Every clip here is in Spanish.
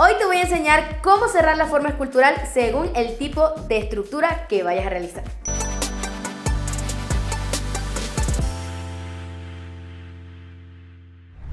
Hoy te voy a enseñar cómo cerrar la forma escultural según el tipo de estructura que vayas a realizar.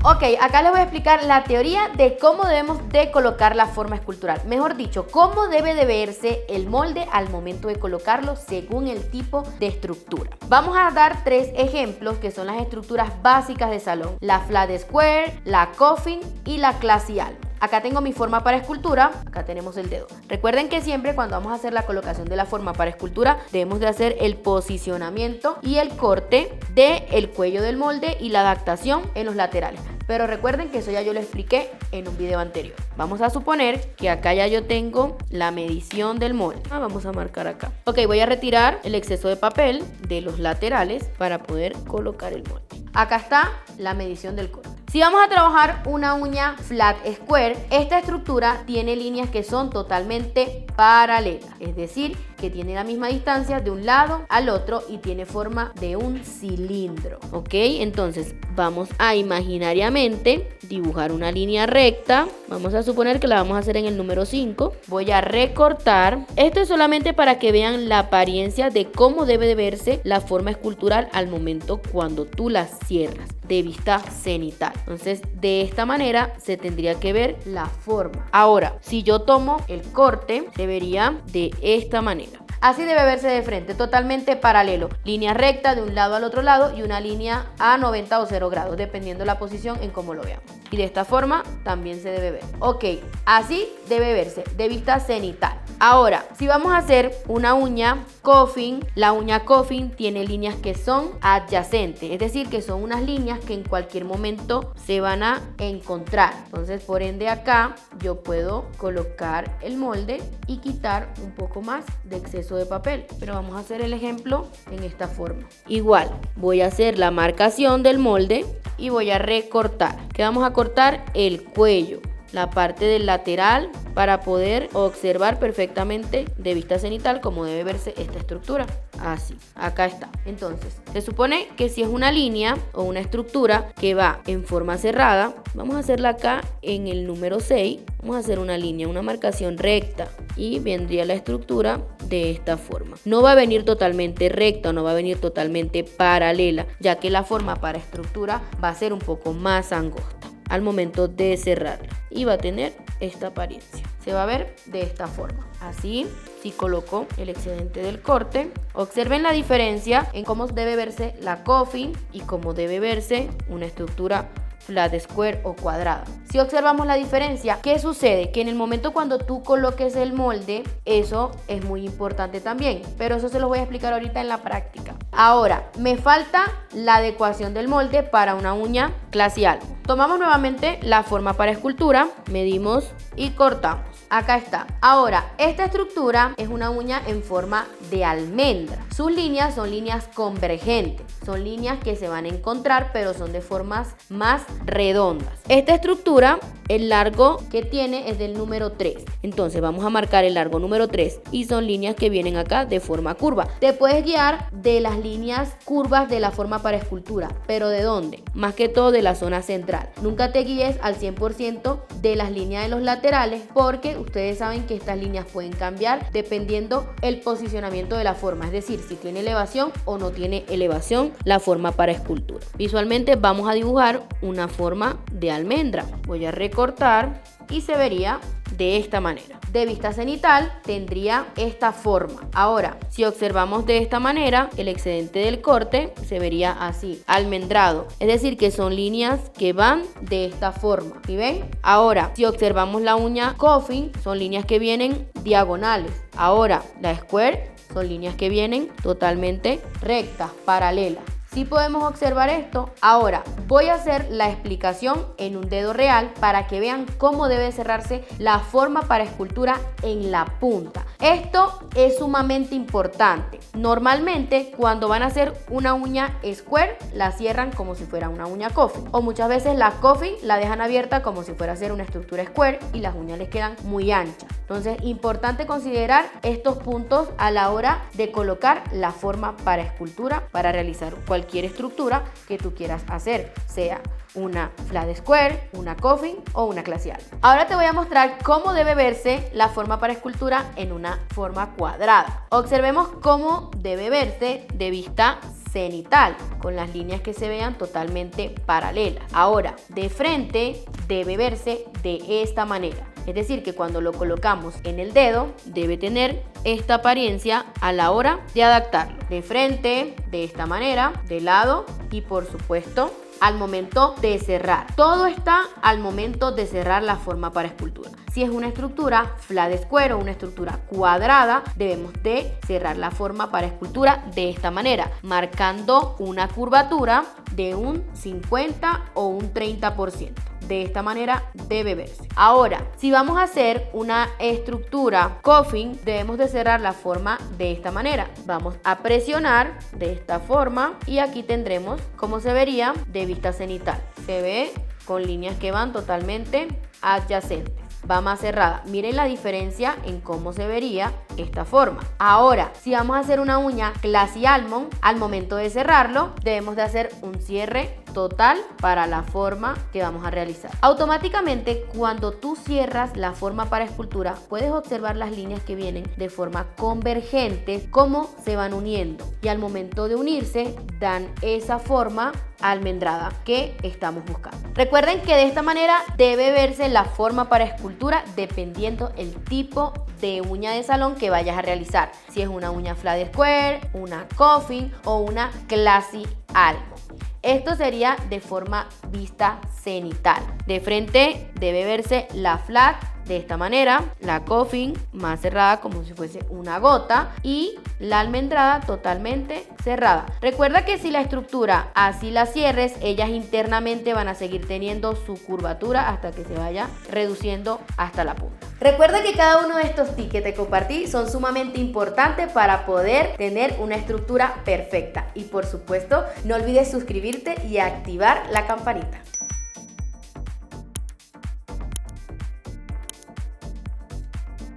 Ok, acá les voy a explicar la teoría de cómo debemos de colocar la forma escultural. Mejor dicho, cómo debe de verse el molde al momento de colocarlo según el tipo de estructura. Vamos a dar 3 ejemplos que son las estructuras básicas de salón: la flat square, la coffin y la classy almond. Acá tengo mi forma para escultura, acá tenemos el dedo. Recuerden que siempre cuando vamos a hacer la colocación de la forma para escultura debemos de hacer el posicionamiento y el corte del cuello del molde y la adaptación en los laterales. Pero recuerden que eso ya yo lo expliqué en un video anterior. Vamos a suponer que acá ya yo tengo la medición del molde. Vamos a marcar acá. Ok, voy a retirar el exceso de papel de los laterales para poder colocar el molde. Acá está la medición del corte. Si vamos a trabajar una uña flat square, esta estructura tiene líneas que son totalmente paralelas, es decir, que tiene la misma distancia de un lado al otro y tiene forma de un cilindro. Ok, entonces vamos a imaginariamente dibujar una línea recta. Vamos a suponer que la vamos a hacer en el número 5. Voy a recortar. Esto es solamente para que vean la apariencia de cómo debe de verse la forma escultural al momento cuando tú la cierras de vista cenital. Entonces, de esta manera se tendría que ver la forma. Ahora, si yo tomo el corte, se vería de esta manera. Así debe verse de frente, totalmente paralelo. Línea recta de un lado al otro lado y una línea a 90 o 0 grados, dependiendo la posición en cómo lo veamos. Y de esta forma también se debe ver. Ok, así debe verse, de vista cenital. Ahora, si vamos a hacer una uña coffin, la uña coffin tiene líneas que son adyacentes, es decir, que son unas líneas que en cualquier momento se van a encontrar. Entonces, por ende, acá yo puedo colocar el molde y quitar un poco más de exceso de papel. Pero vamos a hacer el ejemplo en esta forma. Igual, voy a hacer la marcación del molde y voy a recortar. ¿Qué vamos a cortar? El cuello, la parte del lateral, para poder observar perfectamente de vista cenital cómo debe verse esta estructura. Así, acá está. Entonces, se supone que si es una línea o una estructura que va en forma cerrada, vamos a hacerla acá en el número 6. Vamos a hacer una línea, una marcación recta y vendría la estructura de esta forma. No va a venir totalmente recta, no va a venir totalmente paralela, ya que la forma para estructura va a ser un poco más angosta al momento de cerrarla y va a tener esta apariencia. Se va a ver de esta forma. Así, si coloco el excedente del corte, observen la diferencia en cómo debe verse la coffin y cómo debe verse una estructura flat square o cuadrada. Si observamos la diferencia, ¿qué sucede? Que en el momento cuando tú coloques el molde, eso es muy importante también, pero eso se los voy a explicar ahorita en la práctica. Ahora, me falta la adecuación del molde para una uña classy almond. Tomamos nuevamente la forma para escultura, medimos y cortamos. Acá está. Ahora, esta estructura es una uña en forma de almendra. Sus líneas son líneas convergentes. Son líneas que se van a encontrar, pero son de formas más redondas. Esta estructura, el largo que tiene es del número 3. Entonces vamos a marcar el largo número 3 y son líneas que vienen acá de forma curva. Te puedes guiar de las líneas curvas de la forma para escultura, pero ¿de dónde? Más que todo de la zona central. Nunca te guíes al 100% de las líneas de los laterales, porque ustedes saben que estas líneas pueden cambiar dependiendo el posicionamiento de la forma, es decir, si tiene elevación o no tiene elevación la forma para escultura. Visualmente vamos a dibujar una forma de almendra. Voy a recortar y se vería de esta manera. De vista cenital tendría esta forma. Ahora, si observamos de esta manera, el excedente del corte se vería así, almendrado. Es decir, que son líneas que van de esta forma. ¿Sí ven? Ahora, si observamos la uña coffin, son líneas que vienen diagonales. Ahora, la square son líneas que vienen totalmente rectas, paralelas. Sí podemos observar esto. Ahora voy a hacer la explicación en un dedo real para que vean cómo debe cerrarse la forma para escultura en la punta. Esto es sumamente importante. Normalmente cuando van a hacer una uña square la cierran como si fuera una uña coffin, o muchas veces la coffin la dejan abierta como si fuera a ser una estructura square y las uñas les quedan muy anchas. Entonces, importante considerar estos puntos a la hora de colocar la forma para escultura para realizar cualquier estructura que tú quieras hacer, sea una flat square, una coffin o una clase alma. Ahora te voy a mostrar cómo debe verse la forma para escultura en una forma cuadrada. Observemos cómo debe verse de vista cenital, con las líneas que se vean totalmente paralelas. Ahora, de frente debe verse de esta manera. Es decir, que cuando lo colocamos en el dedo, debe tener esta apariencia a la hora de adaptarlo. De frente, de esta manera, de lado y por supuesto al momento de cerrar. Todo está al momento de cerrar la forma para escultura. Si es una estructura flat square o una estructura cuadrada, debemos de cerrar la forma para escultura de esta manera, marcando una curvatura de un 50 o un 30%. De esta manera debe verse. Ahora, si vamos a hacer una estructura coffin, debemos de cerrar la forma de esta manera. Vamos a presionar de esta forma y aquí tendremos cómo se vería de vista cenital. Se ve con líneas que van totalmente adyacentes. Va más cerrada. Miren la diferencia en cómo se vería esta forma. Ahora, si vamos a hacer una uña clase almond, al momento de cerrarlo, debemos de hacer un cierre total para la forma que vamos a realizar. Automáticamente, cuando tú cierras la forma para escultura, puedes observar las líneas que vienen de forma convergente, cómo se van uniendo. Y al momento de unirse, dan esa forma almendrada que estamos buscando. Recuerden que de esta manera debe verse la forma para escultura dependiendo el tipo de uña de salón que vayas a realizar. Si es una uña flat square, una coffin o una clase almond. Esto sería de forma vista cenital. De frente debe verse la flat de esta manera, la coffin más cerrada como si fuese una gota y la almendrada totalmente cerrada. Recuerda que si la estructura así la cierres, ellas internamente van a seguir teniendo su curvatura hasta que se vaya reduciendo hasta la punta. Recuerda que cada uno de estos tips que te compartí son sumamente importantes para poder tener una estructura perfecta. Y por supuesto, no olvides suscribirte y activar la campanita.